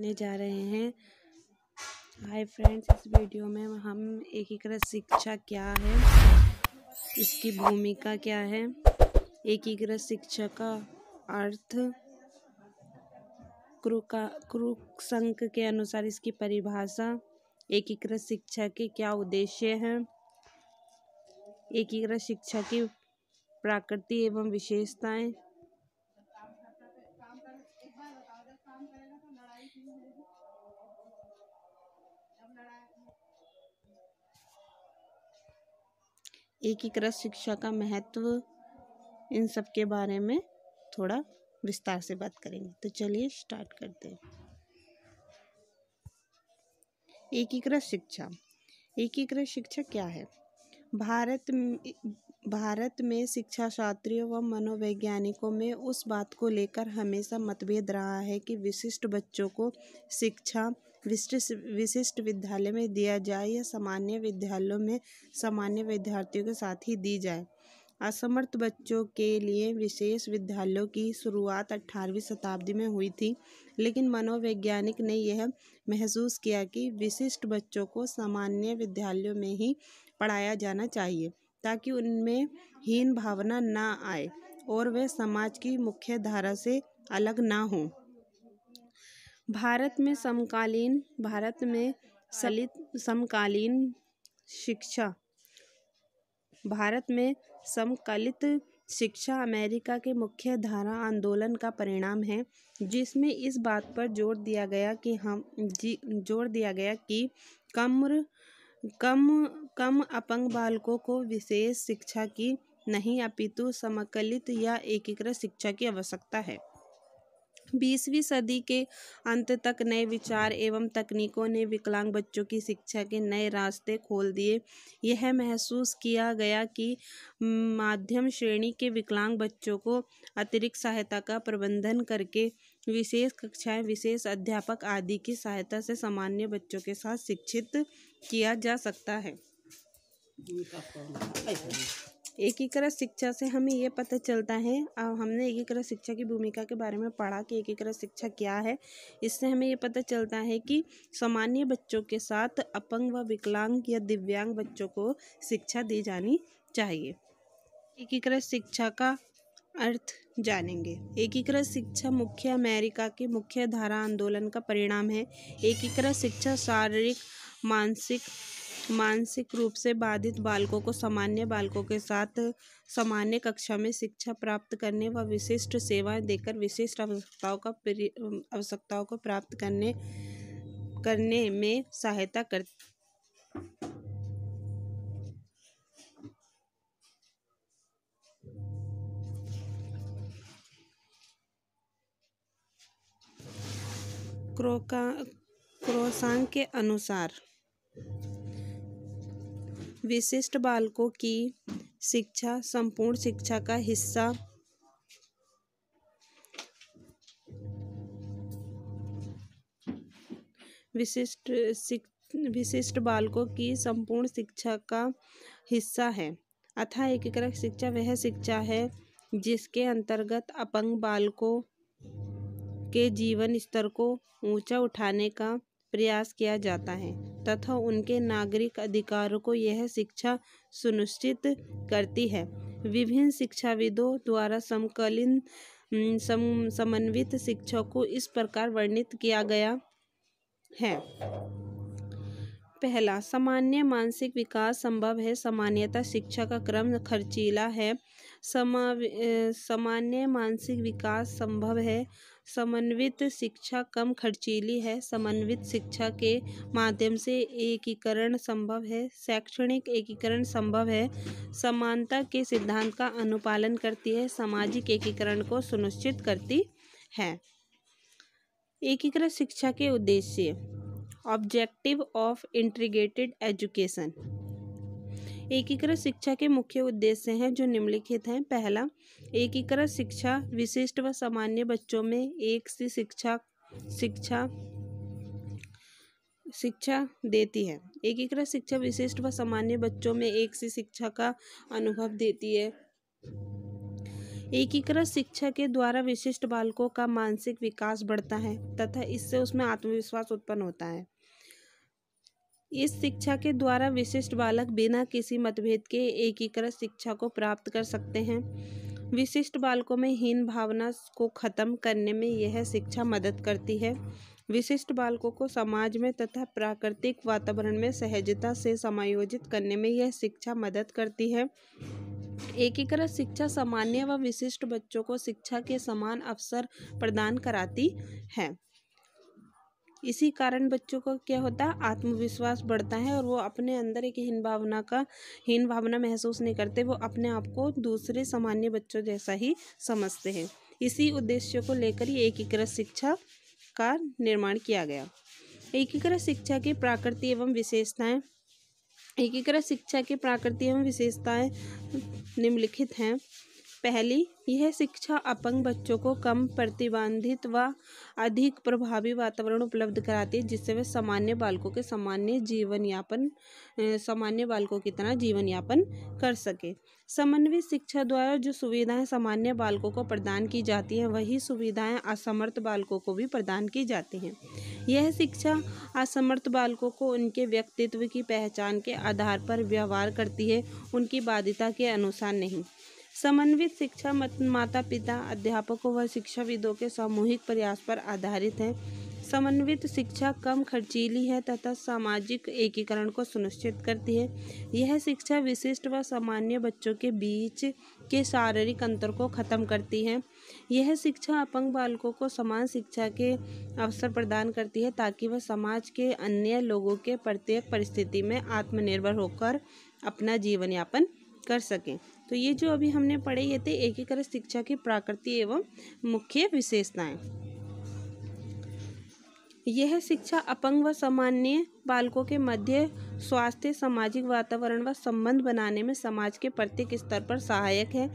करने जा रहे हैं। हाय फ्रेंड्स, इस वीडियो में हम एकीकृत शिक्षा क्या है, इसकी भूमिका क्या है, एकीकृत शिक्षा का अर्थ, क्रुकसंक के अनुसार इसकी परिभाषा, एकीकृत शिक्षा के क्या उद्देश्य हैं, एकीकृत शिक्षा की प्रकृति एवं विशेषताएं, एकीकृत शिक्षा का महत्व, इन सब के बारे में थोड़ा विस्तार से बात करेंगे। तो चलिए स्टार्ट करते हैं। एकीकृत शिक्षा। एकीकृत शिक्षा क्या है? भारत में शिक्षा शास्त्रियों व मनोवैज्ञानिकों में उस बात को लेकर हमेशा मतभेद रहा है कि विशिष्ट बच्चों को शिक्षा विशिष्ट विद्यालय में दिया जाए या सामान्य विद्यालयों में सामान्य विद्यार्थियों के साथ ही दी जाए। असमर्थ बच्चों के लिए विशेष विद्यालयों की शुरुआत 18वीं शताब्दी में हुई थी, लेकिन मनोवैज्ञानिक ने यह महसूस किया कि विशिष्ट बच्चों को सामान्य विद्यालयों में ही पढ़ाया जाना चाहिए ताकि उनमें हीन भावना ना आए और वे समाज की मुख्य धारा से अलग ना हों। भारत में समकालित शिक्षा अमेरिका के मुख्य धारा आंदोलन का परिणाम है, जिसमें इस बात पर जोर दिया गया कि कम अपंग बालकों को विशेष शिक्षा की नहीं अपितु समकालित या एकीकृत शिक्षा की आवश्यकता है। 20वीं सदी के अंत तक नए विचार एवं तकनीकों ने विकलांग बच्चों की शिक्षा के नए रास्ते खोल दिए। यह महसूस किया गया कि मध्यम श्रेणी के विकलांग बच्चों को अतिरिक्त सहायता का प्रबंधन करके विशेष कक्षाएं, विशेष अध्यापक आदि की सहायता से सामान्य बच्चों के साथ शिक्षित किया जा सकता है। एकीकृत शिक्षा से हमें ये पता चलता है, हमने एकीकृत शिक्षा की भूमिका के बारे में पढ़ा कि एकीकृत शिक्षा क्या है। इससे हमें ये पता चलता है कि सामान्य बच्चों के साथ अपंग व विकलांग या दिव्यांग बच्चों को शिक्षा दी जानी चाहिए। एकीकृत शिक्षा का अर्थ जानेंगे। एकीकृत शिक्षा मुख्य अमेरिका के मुख्य धारा आंदोलन का परिणाम है। एकीकृत शिक्षा शारीरिक मानसिक रूप से बाधित बालकों को सामान्य बालकों के साथ सामान्य कक्षा में शिक्षा प्राप्त करने व विशिष्ट सेवाएं देकर विशिष्ट आवश्यकताओं को प्राप्त करने में सहायता करती है। क्रुकसंक के अनुसार विशिष्ट बालकों की शिक्षा संपूर्ण शिक्षा का हिस्सा विशिष्ट बालकों की संपूर्ण शिक्षा का हिस्सा है। अतः एकीकृत शिक्षा वह शिक्षा है जिसके अंतर्गत अपंग बालकों के जीवन स्तर को ऊंचा उठाने का प्रयास किया जाता है तथा उनके नागरिक अधिकारों को यह शिक्षा सुनिश्चित करती है। विभिन्न शिक्षाविदों द्वारा समन्वित शिक्षा को इस प्रकार वर्णित किया गया है। पहला, सामान्य मानसिक विकास संभव है। सामान्यतः शिक्षा का क्रम खर्चीला है। सामान्य मानसिक विकास संभव है। समन्वित शिक्षा कम खर्चीली है। समन्वित शिक्षा के माध्यम से एकीकरण संभव है। शैक्षणिक एकीकरण संभव है। समानता के सिद्धांत का अनुपालन करती है। सामाजिक एकीकरण को सुनिश्चित करती है। एकीकृत शिक्षा के उद्देश्य, ऑब्जेक्टिव ऑफ इंटीग्रेटेड एजुकेशन। एकीकृत शिक्षा के मुख्य उद्देश्य हैं जो निम्नलिखित हैं। पहला, एकीकृत शिक्षा विशिष्ट व सामान्य बच्चों में एक सी शिक्षा देती है। एकीकृत शिक्षा विशिष्ट व सामान्य बच्चों में एक सी शिक्षा का अनुभव देती है। एकीकृत शिक्षा के द्वारा विशिष्ट बालकों का मानसिक विकास बढ़ता है तथा इससे उसमें आत्मविश्वास उत्पन्न होता है। इस शिक्षा के द्वारा विशिष्ट बालक बिना किसी मतभेद के एकीकृत शिक्षा को प्राप्त कर सकते हैं। विशिष्ट बालकों में हीन भावना को खत्म करने में यह शिक्षा मदद करती है। विशिष्ट बालकों को समाज में तथा प्राकृतिक वातावरण में सहजता से समायोजित करने में यह शिक्षा मदद करती है। एकीकृत शिक्षा सामान्य व विशिष्ट बच्चों को शिक्षा के समान अवसर प्रदान कराती है। इसी कारण बच्चों को क्या होता है, आत्मविश्वास बढ़ता है और वो अपने अंदर एक हीन भावना महसूस नहीं करते, वो अपने आप को दूसरे सामान्य बच्चों जैसा ही समझते हैं। इसी उद्देश्य को लेकर ही एकीकृत शिक्षा का निर्माण किया गया। एकीकृत शिक्षा की प्रकृति एवं विशेषताएं। एकीकृत शिक्षा की प्रकृति एवं विशेषताएं निम्नलिखित हैं। पहली, यह शिक्षा अपंग बच्चों को कम प्रतिबंधित व अधिक प्रभावी वातावरण उपलब्ध कराती है, जिससे वे सामान्य बालकों की तरह जीवन यापन कर सके। समन्वित शिक्षा द्वारा जो सुविधाएं सामान्य बालकों को प्रदान की जाती हैं, वही सुविधाएं असमर्थ बालकों को भी प्रदान की जाती हैं। यह शिक्षा असमर्थ बालकों को उनके व्यक्तित्व की पहचान के आधार पर व्यवहार करती है, उनकी बाध्यता के अनुसार नहीं। समन्वित शिक्षा माता पिता, अध्यापकों व शिक्षाविदों के सामूहिक प्रयास पर आधारित है। समन्वित शिक्षा कम खर्चीली है तथा सामाजिक एकीकरण को सुनिश्चित करती है। यह शिक्षा विशिष्ट व सामान्य बच्चों के बीच के शारीरिक अंतर को खत्म करती है। यह शिक्षा अपंग बालकों को समान शिक्षा के अवसर प्रदान करती है, ताकि वह समाज के अन्य लोगों के प्रत्येक परिस्थिति में आत्मनिर्भर होकर अपना जीवन यापन कर सकें। तो ये जो अभी हमने पढ़े, ये थे एकीकृत शिक्षा की प्रकृति एवं मुख्य विशेषताएं। यह शिक्षा अपंग व सामान्य बालकों के मध्य स्वास्थ्य, सामाजिक वातावरण व संबंध बनाने में समाज के प्रत्येक स्तर पर सहायक है।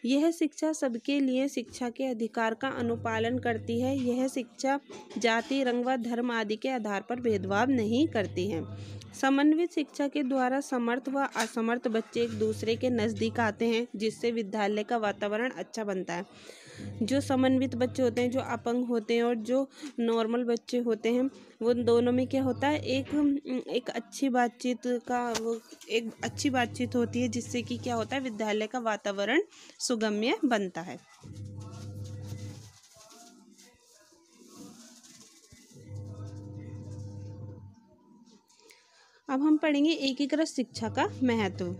यह शिक्षा सबके लिए शिक्षा के अधिकार का अनुपालन करती है। यह शिक्षा जाति, रंग व धर्म आदि के आधार पर भेदभाव नहीं करती है। समन्वित शिक्षा के द्वारा समर्थ व असमर्थ बच्चे एक दूसरे के नज़दीक आते हैं, जिससे विद्यालय का वातावरण अच्छा बनता है। जो समन्वित बच्चे होते हैं, जो अपंग होते हैं और जो नॉर्मल बच्चे होते हैं, वो दोनों में क्या होता है, एक अच्छी बातचीत होती है, जिससे कि क्या होता है, विद्यालय का वातावरण सुगम्य बनता है। अब हम पढ़ेंगे एकीकृत शिक्षा का महत्व।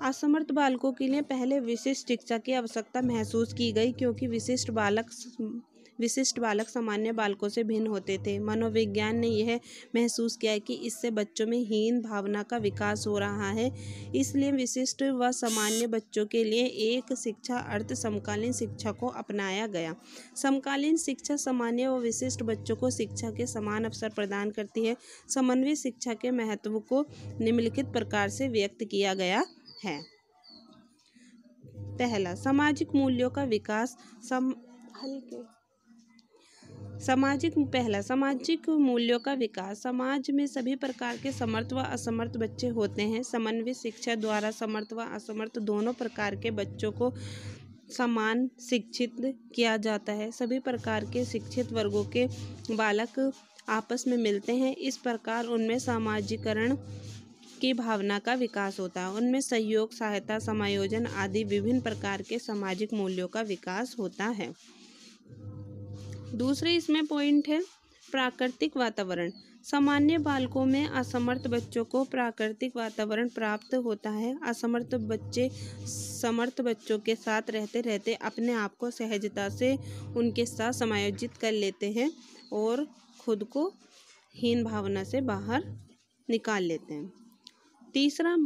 असमर्थ बालकों के लिए पहले विशिष्ट शिक्षा की आवश्यकता महसूस की गई, क्योंकि विशिष्ट बालक सामान्य बालकों से भिन्न होते थे। मनोविज्ञान ने यह महसूस किया है कि इससे बच्चों में हीन भावना का विकास हो रहा है। इसलिए विशिष्ट व सामान्य बच्चों के लिए एक शिक्षा अर्थ समकालीन शिक्षा को अपनाया गया। समकालीन शिक्षा सामान्य व विशिष्ट बच्चों को शिक्षा के समान अवसर प्रदान करती है। समन्वित शिक्षा के महत्व को निम्नलिखित प्रकार से व्यक्त किया गया है। पहला, सामाजिक मूल्यों का विकास। सामाजिक मूल्यों का विकास। समाज में सभी प्रकार के समर्थ व असमर्थ बच्चे होते हैं। समन्वित शिक्षा द्वारा समर्थ व असमर्थ दोनों प्रकार के बच्चों को समान शिक्षित किया जाता है। सभी प्रकार के शिक्षित वर्गों के बालक आपस में मिलते हैं। इस प्रकार उनमें सामाजिकरण की भावना का विकास होता है। उनमें सहयोग, सहायता, समायोजन आदि विभिन्न प्रकार के सामाजिक मूल्यों का विकास होता है। दूसरे इसमें पॉइंट है प्राकृतिक वातावरण। सामान्य बालकों में असमर्थ बच्चों को प्राकृतिक वातावरण प्राप्त होता है। असमर्थ बच्चे समर्थ बच्चों के साथ रहते रहते अपने आप को सहजता से उनके साथ समायोजित कर लेते हैं और खुद को हीन भावना से बाहर निकाल लेते हैं। तीसरा,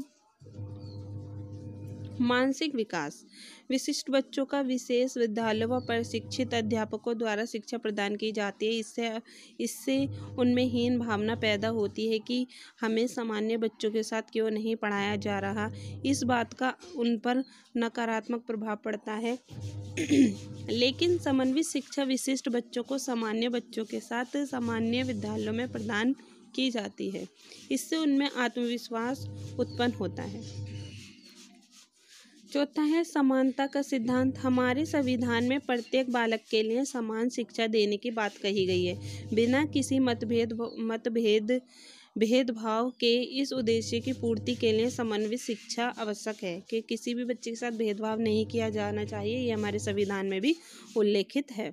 मानसिक विकास। विशिष्ट बच्चों का विशेष विद्यालय व प्रशिक्षित अध्यापकों द्वारा शिक्षा प्रदान की जाती है। इससे उनमें हीन भावना पैदा होती है कि हमें सामान्य बच्चों के साथ क्यों नहीं पढ़ाया जा रहा। इस बात का उन पर नकारात्मक प्रभाव पड़ता है। लेकिन समन्वित शिक्षा विशिष्ट बच्चों को सामान्य बच्चों के साथ सामान्य विद्यालयों में प्रदान की जाती है। इससे उनमें आत्मविश्वास उत्पन्न होता है। चौथा है समानता का सिद्धांत। हमारे संविधान में प्रत्येक बालक के लिए समान शिक्षा देने की बात कही गई है। बिना किसी भेदभाव के इस उद्देश्य की पूर्ति के लिए समन्वित शिक्षा आवश्यक है कि किसी भी बच्चे के साथ भेदभाव नहीं किया जाना चाहिए। ये हमारे संविधान में भी उल्लेखित है।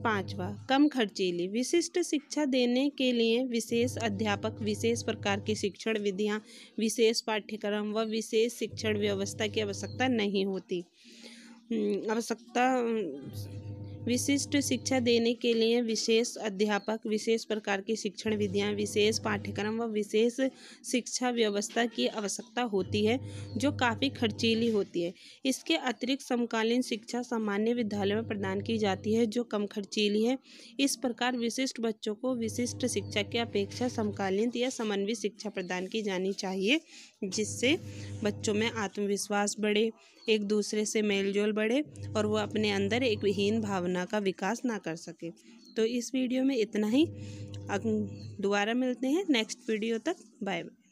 5वां, कम खर्चीली। विशिष्ट शिक्षा देने के लिए विशेष अध्यापक, विशेष प्रकार की शिक्षण विधियां, विशेष पाठ्यक्रम व विशेष शिक्षण व्यवस्था की आवश्यकता नहीं होती। विशिष्ट शिक्षा देने के लिए विशेष अध्यापक, विशेष प्रकार की शिक्षण विधियां, विशेष पाठ्यक्रम व विशेष शिक्षा व्यवस्था की आवश्यकता होती है, जो काफ़ी खर्चीली होती है। इसके अतिरिक्त समकालीन शिक्षा सामान्य विद्यालयों में प्रदान की जाती है, जो कम खर्चीली है। इस प्रकार विशिष्ट बच्चों को विशिष्ट शिक्षा की अपेक्षा समकालीन या समन्वित शिक्षा प्रदान की जानी चाहिए, जिससे बच्चों में आत्मविश्वास बढ़े, एक दूसरे से मेलजोल बढ़े और वो अपने अंदर एक हीन भावना का विकास ना कर सके। तो इस वीडियो में इतना ही। दोबारा मिलते हैं नेक्स्ट वीडियो तक। Bye bye.